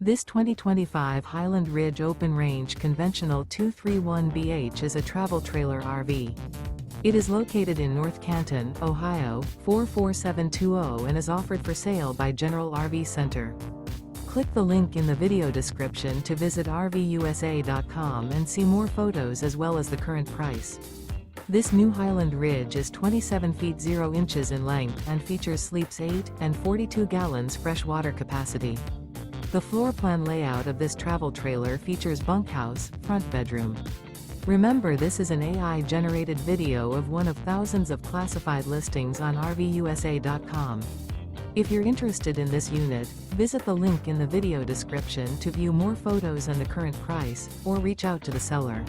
This 2025 Highland Ridge Open Range Conventional 231BH is a travel trailer RV. It is located in North Canton, Ohio, 44720 and is offered for sale by General RV Center. Click the link in the video description to visit RVUSA.com and see more photos as well as the current price. This new Highland Ridge is 27 feet 0 inches in length and features sleeps 8 and 42 gallons fresh water capacity. The floor plan layout of this travel trailer features bunkhouse, front bedroom. Remember, this is an AI-generated video of one of thousands of classified listings on RVUSA.com. If you're interested in this unit, visit the link in the video description to view more photos and the current price, or reach out to the seller.